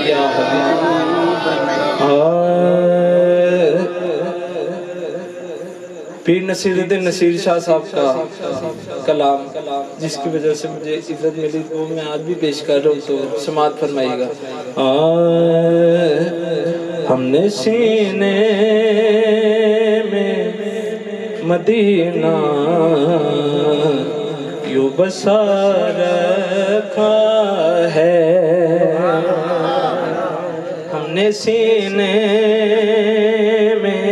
या पीर नसीरुद्दीन नसीर शाह साहब का कलाम, जिसकी वजह से मुझे इज्जत मिली, वो मैं आज भी पेश कर रहा हूँ, तो समात फरमाइएगा। हमने सीने में मदीना यूं बसा रखा है, हमने सीने में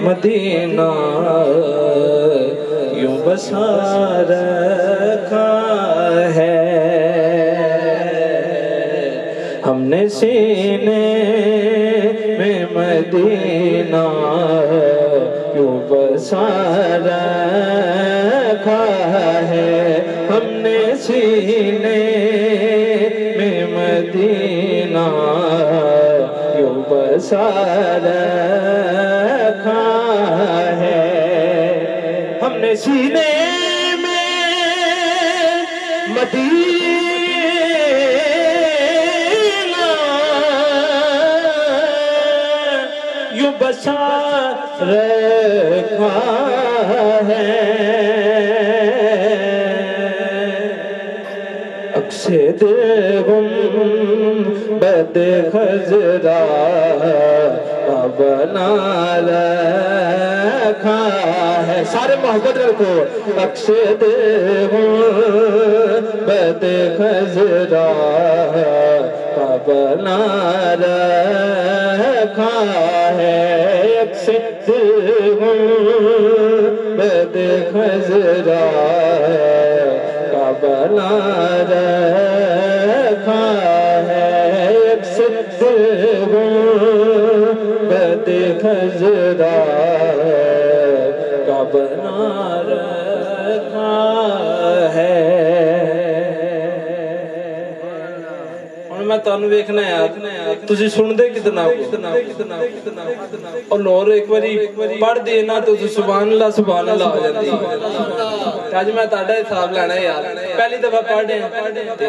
मदीना यूं बसा रखा है, हमने सीने में मदीना यूं बसा रखा है, हमने सीने में मदीना यूं बसा रखा है, हमने सीने में मदीना यूं बसा रखा है, अक्से गुंबद खजरा बना रखा है। सारे मोहब्बत रखो। अक्से गुंबद खजरा बना रखा है, अक्से गुंबद खजरा बना रखा है, अक्से गुंबद खजरा का बना रखा है। मैं तुहानू वेखना यार, तुसी सुनदे कितना और लोर एक बारी पढ़ देना तो सुभान अल्लाह हो जाती। आज मैं ताड़ा हिसाब लेना यार, पहली दफा पढ़े ते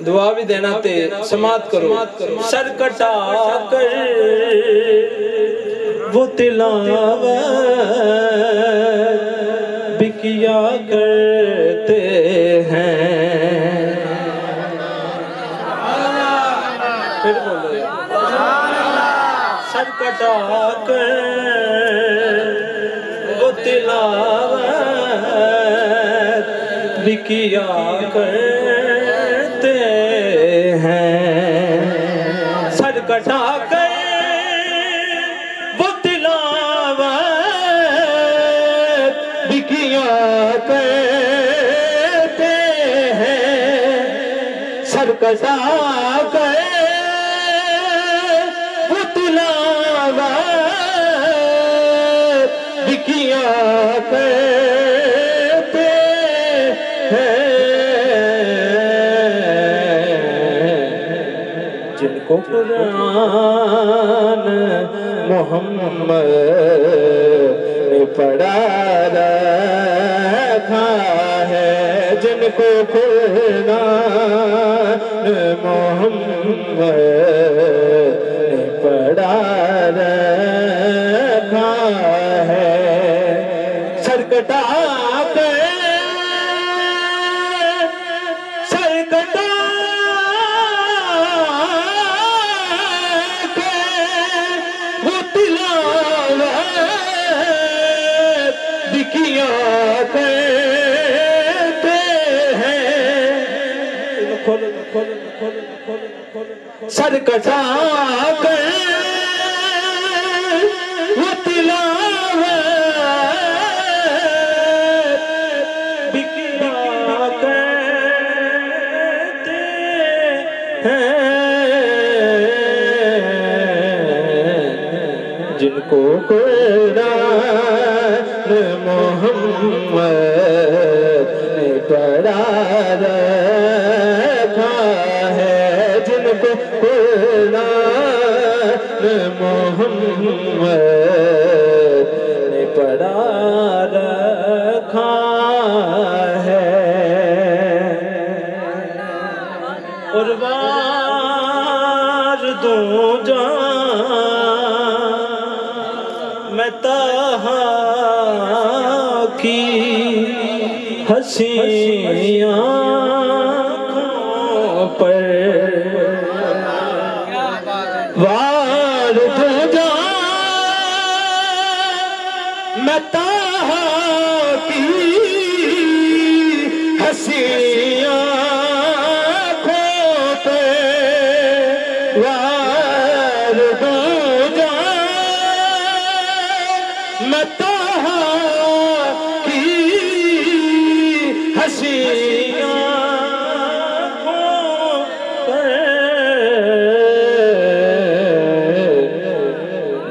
दुआ भी देना ते समात करो। सर कटा कर वो तिलावत भी किया करते हैं, फिर बोलो सर कटा कर वो तिलावत भी किया करते हैं, सर कटा कर वो तिलावत भी किया करते हैं, सर कटा कर किया करते हैं, जिनको कुरान मोहम्मद ने पढ़ा रखा है, जिनको कुरान मोहम्मद ने पढ़ा रखा है, सरकटा के वो तिलावत भी किया करते हैं, सरकटा के वो तिलावत भी किया करते हैं, जिनको कुरान मोहम्मद ने पढ़ा रखा है, जिनको कुरान मोहम्मद ने पढ़ा रखा है। कुर्बान दूं जान मैं ताहा की हंसी आँखों पर वार दूं जान मैं ताहा की हंसी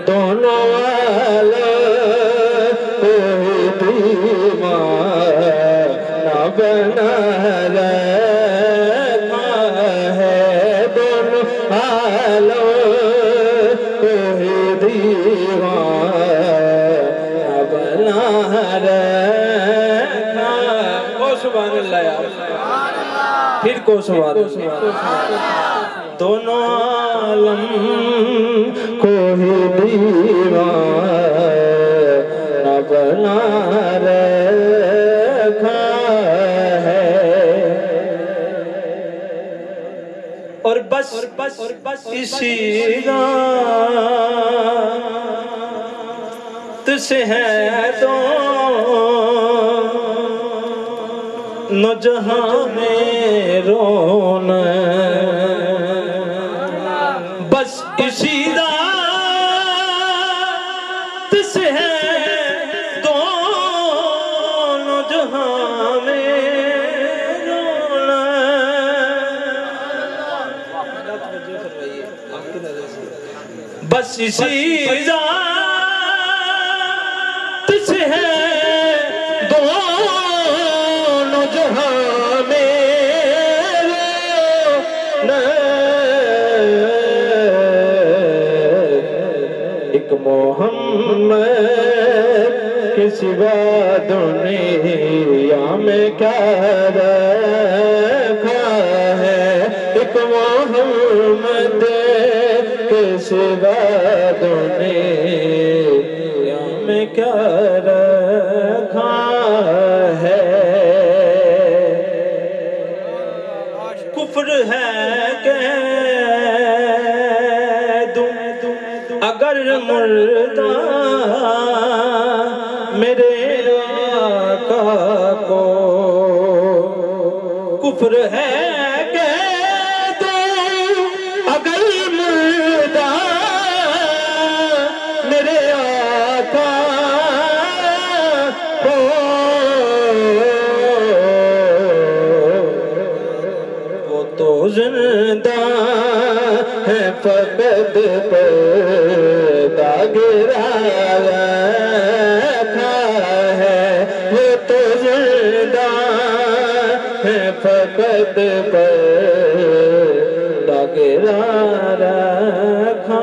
दोनों वाला दीवाना बना रखा है दोनों वालों दीवाना बना रखा है। सुभान अल्लाह यार फिर को सुभान दोनों आलम को ही दीवाना बना रखा है और बस इसी रात से है तो न जहां में रोना बस इसी रात से है दोनों जहां में रोना बस इसी रात से है एक मोहम्मद के सिवा दुनिया में क्या रखा है एक मोहम्मद के सिवा दुनिया में क्या रखा है कुफ्र है के अगर मुर्दा मेरे आका को कुफ्र है के दो अगर मुर्दा मेरे आका को वो तो जिंदा है फकत पर गिरा रखा है वो तो जिंदा है फकत पर गिरा रखा